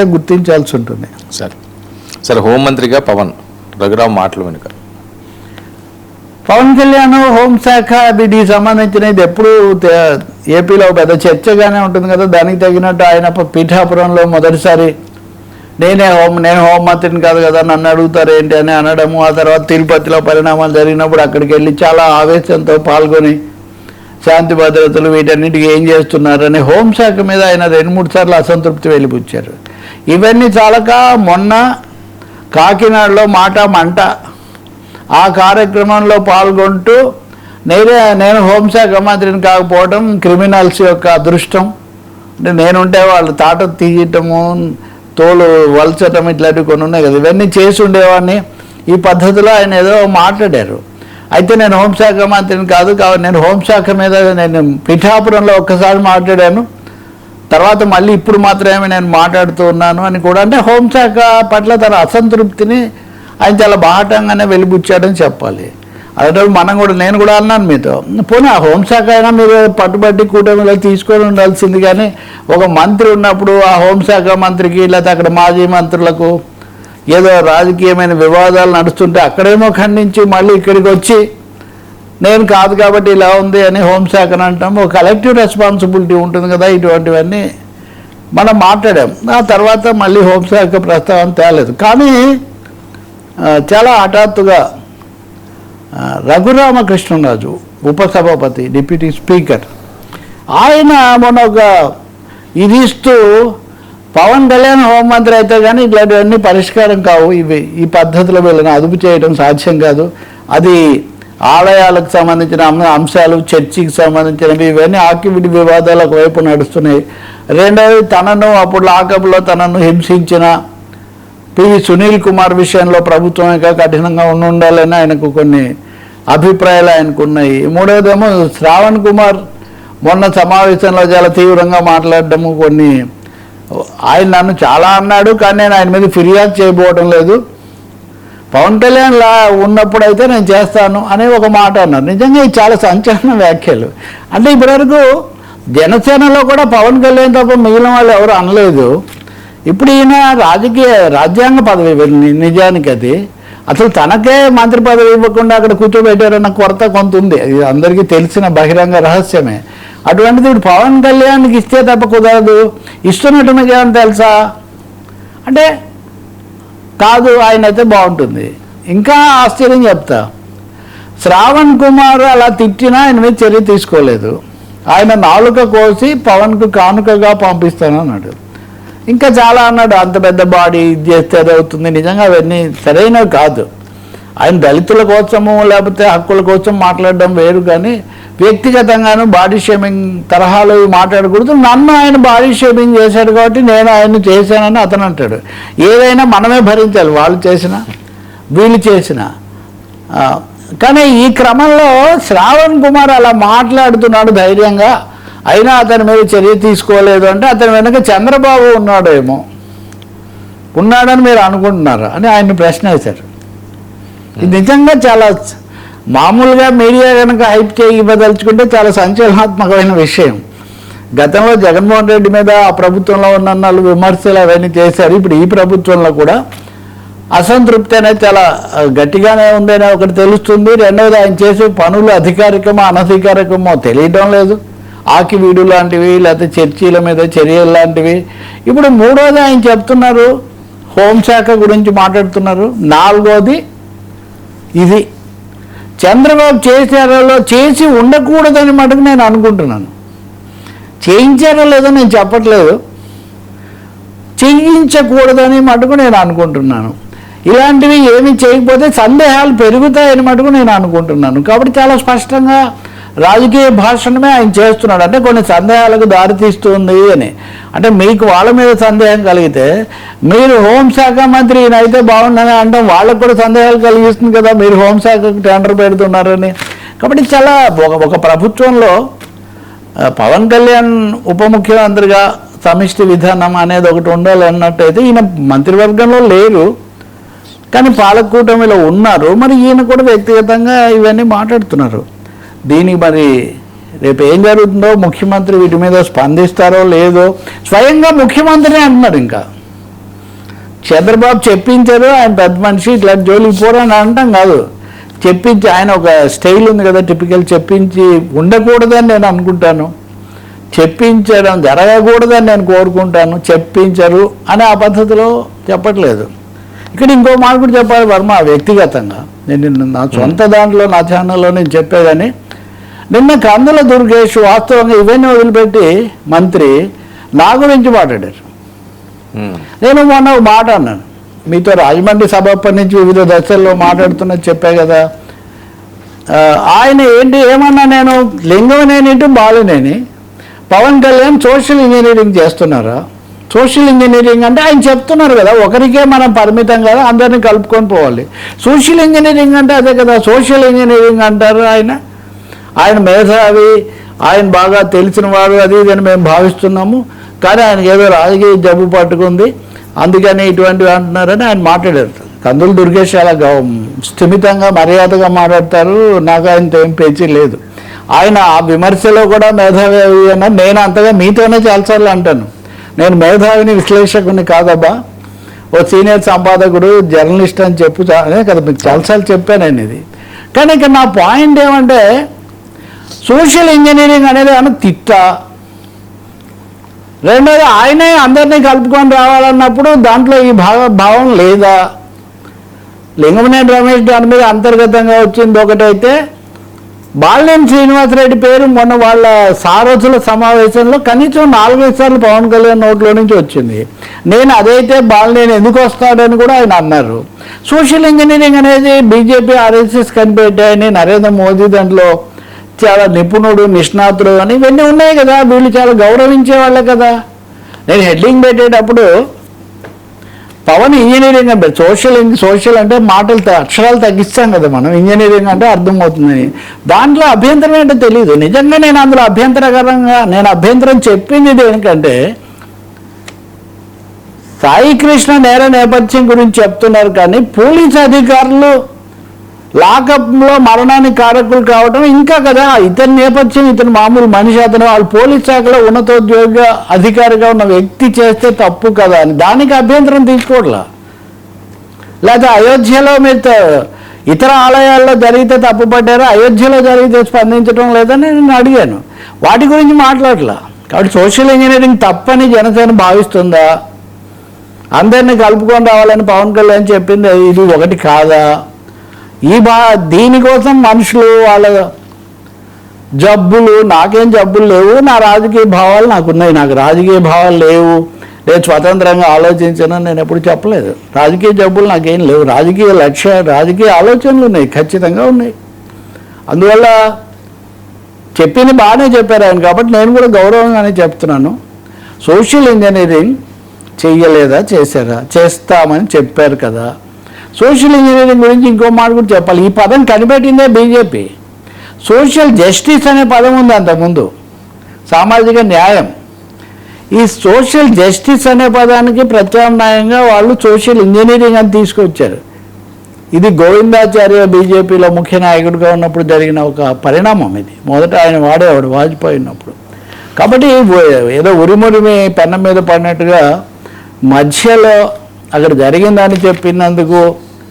గుర్తించాల్సి ఉంటుంది. సరే హోంమంత్రిగా పవన్ రఘురామ్ మాటలు వెనుక పవన్ కళ్యాణ్ హోంశాఖ వీటికి సంబంధించినది ఎప్పుడు ఏపీలో పెద్ద చర్చగానే ఉంటుంది కదా. దానికి తగినట్టు ఆయన పీఠాపురంలో మొదటిసారి నేను హోంమంత్రిని కాదు కదా, నన్ను అడుగుతారు ఏంటి అని అనడము. ఆ తర్వాత తిరుపతిలో పరిణామాలు జరిగినప్పుడు అక్కడికి వెళ్ళి చాలా ఆవేశంతో పాల్గొని శాంతి భద్రతలు వీటన్నిటికీ ఏం చేస్తున్నారని హోంశాఖ మీద ఆయన 2-3 సార్లు అసంతృప్తి వెలిబుచ్చారు. ఇవన్నీ చాలక మొన్న కాకినాడలో మాట మంట ఆ కార్యక్రమంలో పాల్గొంటూ నేను హోంశాఖ మంత్రిని కాకపోవడం క్రిమినల్స్ యొక్క అదృష్టం, అంటే నేనుంటే వాళ్ళు తాట తీయటము తోలు వలచటం ఇట్లాంటివి కొన్ని ఉన్నాయి కదా, ఇవన్నీ చేసి ఉండేవాడిని. ఈ పద్ధతిలో ఆయన ఏదో మాట్లాడారు. అయితే నేను హోంశాఖ మంత్రిని కాదు కాబట్టి నేను హోంశాఖ మీద నేను పిఠాపురంలో ఒక్కసారి మాట్లాడాను, తర్వాత మళ్ళీ ఇప్పుడు మాత్రమే నేను మాట్లాడుతూ ఉన్నాను అని కూడా, అంటే హోంశాఖ పట్ల తన అసంతృప్తిని ఆయన చాలా బాహటంగానే వెలిబుచ్చాడని చెప్పాలి. అదే నేను కూడా అన్నాను మీతో, పోనీ ఆ హోంశాఖ అయినా మీరు పట్టుబట్టి కూటమిలో తీసుకొని ఉండాల్సింది, కానీ ఒక మంత్రి ఉన్నప్పుడు ఆ హోంశాఖ మంత్రికి లేకపోతే అక్కడ మాజీ మంత్రులకు ఏదో రాజకీయమైన వివాదాలు నడుస్తుంటే అక్కడేమో ఖండించి మళ్ళీ ఇక్కడికి వచ్చి నేను కాదు కాబట్టి ఇలా ఉంది అని హోంశాఖను అంటాం. ఒక కలెక్టివ్ రెస్పాన్సిబిలిటీ ఉంటుంది కదా. ఇటువంటివన్నీ మనం మాట్లాడాం. ఆ తర్వాత మళ్ళీ హోంశాఖ ప్రస్తావన తేలేదు. కానీ చాలా హఠాత్తుగా రఘురామకృష్ణరాజు ఉపసభాపతి డిప్యూటీ స్పీకర్ ఆయన మొన్న ఒక ఇది ఇస్తూ పవన్ కళ్యాణ్ హోంమంత్రి అయితే కానీ ఇట్లాంటివన్నీ పరిష్కారం కావు, ఈ పద్ధతిలో వీళ్ళని అదుపు చేయడం సాధ్యం కాదు, అది ఆలయాలకు సంబంధించిన అంశాలు చర్చికి సంబంధించినవి ఇవన్నీ ఆకివిడి వివాదాలకు వైపు నడుస్తున్నాయి. రెండవది తనను అప్పుడు లాకప్లో తనను హింసించిన పివి సునీల్ కుమార్ విషయంలో ప్రభుత్వం ఇంకా కఠినంగా ఉండాలని ఆయనకు కొన్ని అభిప్రాయాలు ఆయనకు ఉన్నాయి. మూడవదేమో శ్రావణ్ కుమార్ మొన్న సమావేశంలో చాలా తీవ్రంగా మాట్లాడడము, కొన్ని ఆయన నన్ను చాలా అన్నాడు కానీ నేను ఆయన మీద ఫిర్యాదు చేయబోవడం లేదు, పవన్ కళ్యాణ్ ఉన్నప్పుడైతే నేను చేస్తాను అనే ఒక మాట అన్నారు. నిజంగా ఇది చాలా సంచలన వ్యాఖ్యలు. అంటే ఇప్పటివరకు జనసేనలో కూడా పవన్ కళ్యాణ్ తప్ప మిగిలిన వాళ్ళు ఎవరు అనలేదు. ఇప్పుడు ఈయన రాజ్యాంగ పదవి నిజానికి అది అసలు తనకే మంత్రి పదవి ఇవ్వకుండా అక్కడ కూర్చోబెట్టారన్న కొరత కొంత ఉంది, అది అందరికీ తెలిసిన బహిరంగ రహస్యమే. అటువంటిది ఇప్పుడు పవన్ కళ్యాణ్కి ఇస్తే తప్ప కుదరదు, ఇస్తున్నట్టు మీకు ఏమని తెలుసా అంటే కాదు, ఆయన అయితే బాగుంటుంది. ఇంకా ఆశ్చర్యం చెప్తా, శ్రావణ్ కుమార్ అలా తిట్టినా ఆయన మీద చర్య తీసుకోలేదు. ఆయన నాలుక కోసి పవన్కు కానుకగా పంపిస్తాను అన్నాడు. ఇంకా చాలా అన్నాడు, అంత పెద్ద బాడీ ఇది చేస్తే అది అవుతుంది. నిజంగా అవన్నీ సరైనవి కాదు. ఆయన దళితుల కోసము లేకపోతే హక్కుల కోసం మాట్లాడడం వేరు, కానీ వ్యక్తిగతంగాను బాడీ షేమింగ్ తరహాలో మాట్లాడకూడదు. నన్ను ఆయన బాడీ షేమింగ్ చేశాడు కాబట్టి నేను ఆయన్ని చేశానని అతను అంటాడు. ఏదైనా మనమే భరించాలి, వాళ్ళు చేసినా వీళ్ళు చేసినా. కానీ ఈ క్రమంలో శ్రావణ్ కుమార్ అలా మాట్లాడుతున్నాడు ధైర్యంగా, అయినా అతని మీద చర్య తీసుకోలేదు అంటే అతని వెనక చంద్రబాబు ఉన్నాడని మీరు అనుకుంటున్నారా అని ఆయన్ని ప్రశ్న వేశారు. ఇది నిజంగా చాలా మామూలుగా మీడియా కనుక హైప్ చేయి ఇవ్వదలుచుకుంటే చాలా సంచలనాత్మకమైన విషయం. గతంలో జగన్మోహన్ రెడ్డి మీద ఆ ప్రభుత్వంలో ఉన్న విమర్శలు అవన్నీ చేశారు. ఇప్పుడు ఈ ప్రభుత్వంలో కూడా అసంతృప్తి అనేది చాలా గట్టిగానే ఉందనే ఒకటి తెలుస్తుంది. రెండవది ఆయన చేసే పనులు అధికారికమో అనధికారికమో తెలియడం లేదు, ఆకివీడు లాంటివి లేకపోతే చర్చీల మీద చర్యలు లాంటివి. ఇప్పుడు మూడోది ఆయన చెప్తున్నారు, హోంశాఖ గురించి మాట్లాడుతున్నారు. నాలుగోది ఇది చంద్రబాబు చేశారో చేసి ఉండకూడదని మటుకు నేను అనుకుంటున్నాను. చేయించారో లేదో నేను చెప్పట్లేదు, చేయించకూడదని మటుకు నేను అనుకుంటున్నాను. ఇలాంటివి ఏమి చేయకపోతే సందేహాలు పెరుగుతాయని మటుకు నేను అనుకుంటున్నాను. కాబట్టి చాలా స్పష్టంగా రాజకీయ భాషణమే ఆయన చేస్తున్నాడు. అంటే కొన్ని సందేహాలకు దారితీస్తుంది అని. అంటే మీకు వాళ్ళ మీద సందేహం కలిగితే మీరు హోంశాఖ మంత్రి ఈయన అయితే బాగుండని అంటాం, వాళ్ళకు కూడా సందేహాలు కలిగిస్తుంది కదా, మీరు హోంశాఖకు టెండర్ పెడుతున్నారని. కాబట్టి చాలా ఒక ప్రభుత్వంలో పవన్ కళ్యాణ్ ఉప ముఖ్యమంత్రిగా సమిష్టి విధానం అనేది ఒకటి ఉండాలి అన్నట్టయితే ఈయన మంత్రివర్గంలో లేరు కానీ పాలకూటమిలో ఉన్నారు. మరి ఈయన కూడా వ్యక్తిగతంగా ఇవన్నీ మాట్లాడుతున్నారు. దీనికి మరి రేపు ఏం జరుగుతుందో, ముఖ్యమంత్రి వీటి మీద స్పందిస్తారో లేదో, స్వయంగా ముఖ్యమంత్రి అంటున్నారు. ఇంకా చంద్రబాబు చెప్పించారు, ఆయన పెద్ద మనిషి ఇట్లా జోలికి పోరని అంటాం కాదు, చెప్పించి ఆయన ఒక స్టైల్ ఉంది కదా టిపికల్, చెప్పించి ఉండకూడదని నేను అనుకుంటాను, చెప్పించడం జరగకూడదని నేను కోరుకుంటాను, చెప్పించరు అని ఆ పద్ధతిలో చెప్పట్లేదు. ఇక్కడ ఇంకో మాట కూడా చెప్పాలి వర్మ, వ్యక్తిగతంగా నేను నా సొంత దాంట్లో నా ఛానల్లో నేను చెప్పే కానీ నిన్న కందుల దుర్గేష్ వాస్తవంగా ఇవన్నీ వదిలిపెట్టి మంత్రి నా గురించి మాట్లాడారు. నేను మొన్న ఒక మాట అన్నాను, మీతో రాజమండ్రి సభ అప్పటి నుంచి వివిధ దశల్లో మాట్లాడుతున్నది చెప్పే కదా. ఆయన ఏమన్నా నేను లింగమనేని బాలినేని పవన్ కళ్యాణ్ సోషల్ ఇంజనీరింగ్ చేస్తున్నారా? సోషల్ ఇంజనీరింగ్ అంటే ఆయన చెప్తున్నారు కదా, ఒకరికే మనం పరిమితం కదా, అందరినీ కలుపుకొని పోవాలి. సోషల్ ఇంజనీరింగ్ అంటే అదే కదా, సోషల్ ఇంజనీరింగ్ అంటారు. ఆయన మేధావి, ఆయన బాగా తెలిసిన వాడు, అది ఇదని మేము భావిస్తున్నాము, కానీ ఆయనకి ఏదో రాజకీయ జబ్బు పట్టుకుంది, అందుకని ఇటువంటివి అంటున్నారని ఆయన మాట్లాడారు. కందులు దుర్గేష్ చాలా స్థిమితంగా మర్యాదగా మాట్లాడతారు, నాకు ఆయనతో ఏం పేచీ లేదు. ఆయన ఆ విమర్శలో కూడా మేధావి అన్న నేను అంతగా మీతోనే చాలాసార్లు అంటాను, నేను మేధావిని విశ్లేషకుని కాదబ్బా, ఓ సీనియర్ సంపాదకుడు జర్నలిస్ట్ అని అదే కదా మీకు చాలాసార్లు చెప్పాను నేను ఇది. కానీ ఇక్కడ నా పాయింట్ ఏమంటే సోషల్ ఇంజనీరింగ్ అనేది ఏమన్నా తిట్టా, రెండోది ఆయనే అందరినీ కలుపుకొని రావాలన్నప్పుడు దాంట్లో ఈ భావం లేదా? లింగమనేని రమేష్ దాని మీద అంతర్గతంగా వచ్చింది ఒకటైతే, బాలినేని శ్రీనివాసరెడ్డి పేరు మొన్న వాళ్ళ సారథుల సమావేశంలో కనీసం 4-5 సార్లు పవన్ కళ్యాణ్ నోట్లో నుంచి వచ్చింది. నేను అదైతే బాలినేని ఎందుకు వస్తాడని కూడా ఆయన అన్నారు. సోషల్ ఇంజనీరింగ్ అనేది బీజేపీ ఆర్ఎస్ఎస్ కనిపెట్టాయని, నరేంద్ర మోదీ దాంట్లో చాలా నిపుణుడు నిష్ణాతుడు అని ఇవన్నీ ఉన్నాయి కదా, వీళ్ళు చాలా గౌరవించే వాళ్ళే కదా. నేను హెడ్డింగ్ పెట్టేటప్పుడు పవన్ ఇంజనీరింగ్ అంటే సోషల్ అంటే మాటలు అక్షరాలు తగ్గిస్తాం కదా మనం, ఇంజనీరింగ్ అంటే అర్థమవుతుందని. దాంట్లో అభ్యంతరం ఏంటో తెలియదు. నిజంగా నేను అందులో అభ్యంతరం చెప్పింది దేనికంటే, సాయి కృష్ణ నేర నేపథ్యం గురించి చెప్తున్నారు కానీ పోలీసు అధికారులు లాకప్లో మరణానికి కారకులు కావడం ఇంకా కదా, ఇతని నేపథ్యం, ఇతను మామూలు మనిషి, అతను వాళ్ళు పోలీస్ శాఖలో ఉన్నతోద్యోగ అధికారిగా ఉన్న వ్యక్తి చేస్తే తప్పు కదా అని దానికి అభ్యంతరం తీసుకోవట్లా. లేదా అయోధ్యలో మీరు ఇతర ఆలయాల్లో జరిగితే తప్పు పడ్డారో, అయోధ్యలో జరిగితే స్పందించడం లేదని నేను అడిగాను, వాటి గురించి మాట్లాడలా. కాబట్టి సోషల్ ఇంజనీరింగ్ తప్పని జనసేన భావిస్తుందా? అందరినీ కలుపుకొని రావాలని పవన్ కళ్యాణ్ చెప్పింది ఇది ఒకటి కాదా? దీనికోసం మనుషులు వాళ్ళ జబ్బులు, నాకేం జబ్బులు లేవు, నా రాజకీయ భావాలు నాకున్నాయి, నాకు రాజకీయ భావాలు లేవు, నేను స్వతంత్రంగా ఆలోచించను నేను ఎప్పుడు చెప్పలేదు. రాజకీయ జబ్బులు నాకేం లేవు, రాజకీయ ఆలోచనలు ఉన్నాయి, ఖచ్చితంగా ఉన్నాయి. అందువల్ల చెప్పింది బాగానే చెప్పారు ఆయన, కాబట్టి నేను కూడా గౌరవంగానే చెప్తున్నాను. సోషల్ ఇంజనీరింగ్ చెయ్యలేదా? చేశారా? చేస్తామని చెప్పారు కదా. సోషల్ ఇంజనీరింగ్ గురించి ఇంకో మాట కూడా చెప్పాలి. ఈ పదం కనిపెట్టిందే బీజేపీ. సోషల్ జస్టిస్ అనే పదం ఉంది అంతకుముందు, సామాజిక న్యాయం. ఈ సోషల్ జస్టిస్ అనే పదానికి ప్రత్యామ్నాయంగా వాళ్ళు సోషల్ ఇంజనీరింగ్ అని తీసుకొచ్చారు. ఇది గోవిందాచార్య బీజేపీలో ముఖ్య నాయకుడిగా ఉన్నప్పుడు జరిగిన ఒక పరిణామం. ఇది మొదట ఆయన వాడేవాడు వాజ్పేయి ఉన్నప్పుడు. కాబట్టి ఏదో ఉరిమురిమి పెన్నం మీద పడినట్టుగా మధ్యలో అక్కడ జరిగిందని చెప్పినందుకు